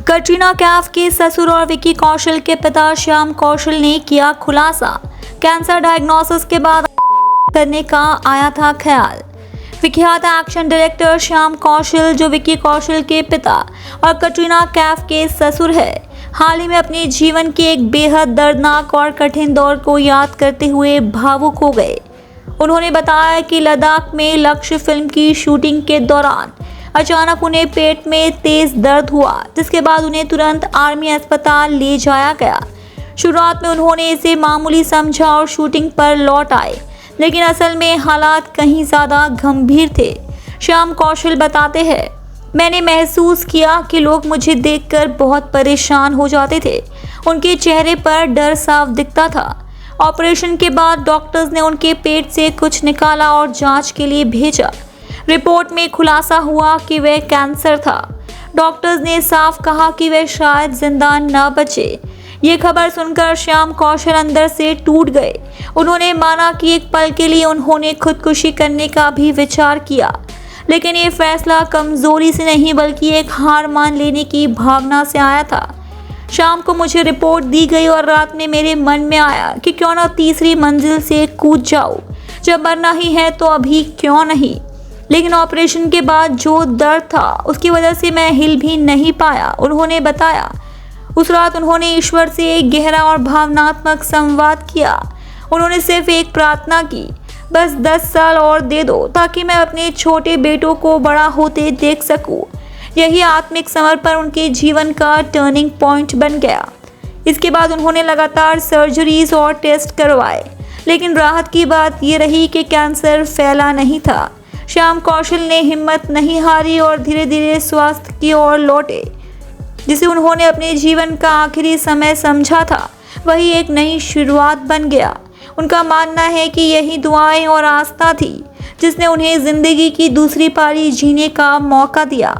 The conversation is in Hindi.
कटरीना कैफ के ससुर और विकी कौशल के पिता श्याम कौशल ने किया खुलासा। कैंसर डायग्नोसिस के बाद करने का आया था ख्याल। विख्यात एक्शन डायरेक्टर श्याम कौशल, जो विकी कौशल के पिता और कटरीना कैफ के ससुर है, हाल ही में अपने जीवन के एक बेहद दर्दनाक और कठिन दौर को याद करते हुए भावुक हो गए। उन्होंने बताया कि लद्दाख में लक्ष्य फिल्म की शूटिंग के दौरान अचानक उन्हें पेट में तेज दर्द हुआ, जिसके बाद उन्हें तुरंत आर्मी अस्पताल ले जाया गया। शुरुआत में उन्होंने इसे मामूली समझा और शूटिंग पर लौट आए, लेकिन असल में हालात कहीं ज़्यादा गंभीर थे। श्याम कौशल बताते हैं, मैंने महसूस किया कि लोग मुझे देखकर बहुत परेशान हो जाते थे। उनके चेहरे पर डर साफ दिखता था। ऑपरेशन के बाद डॉक्टर्स ने उनके पेट से कुछ निकाला और जांच के लिए भेजा। रिपोर्ट में खुलासा हुआ कि वह कैंसर था। डॉक्टर्स ने साफ कहा कि वह शायद जिंदा न बचे। ये खबर सुनकर श्याम कौशल अंदर से टूट गए। उन्होंने माना कि एक पल के लिए उन्होंने खुदकुशी करने का भी विचार किया, लेकिन ये फैसला कमजोरी से नहीं बल्कि एक हार मान लेने की भावना से आया था। शाम को मुझे रिपोर्ट दी गई और रात में मेरे मन में आया कि क्यों ना तीसरी मंजिल से कूद जाऊं। जब मरना ही है तो अभी क्यों नहीं। लेकिन ऑपरेशन के बाद जो दर्द था उसकी वजह से मैं हिल भी नहीं पाया, उन्होंने बताया। उस रात उन्होंने ईश्वर से एक गहरा और भावनात्मक संवाद किया। उन्होंने सिर्फ एक प्रार्थना की, बस 10 साल और दे दो ताकि मैं अपने छोटे बेटों को बड़ा होते देख सकूं। यही आत्मिक समर्पण उनके जीवन का टर्निंग पॉइंट बन गया। इसके बाद उन्होंने लगातार सर्जरीज और टेस्ट करवाए, लेकिन राहत की बात ये रही कि कैंसर फैला नहीं था। श्याम कौशल ने हिम्मत नहीं हारी और धीरे धीरे स्वास्थ्य की ओर लौटे। जिसे उन्होंने अपने जीवन का आखिरी समय समझा था, वही एक नई शुरुआत बन गया। उनका मानना है कि यही दुआएं और आस्था थी जिसने उन्हें जिंदगी की दूसरी पारी जीने का मौका दिया।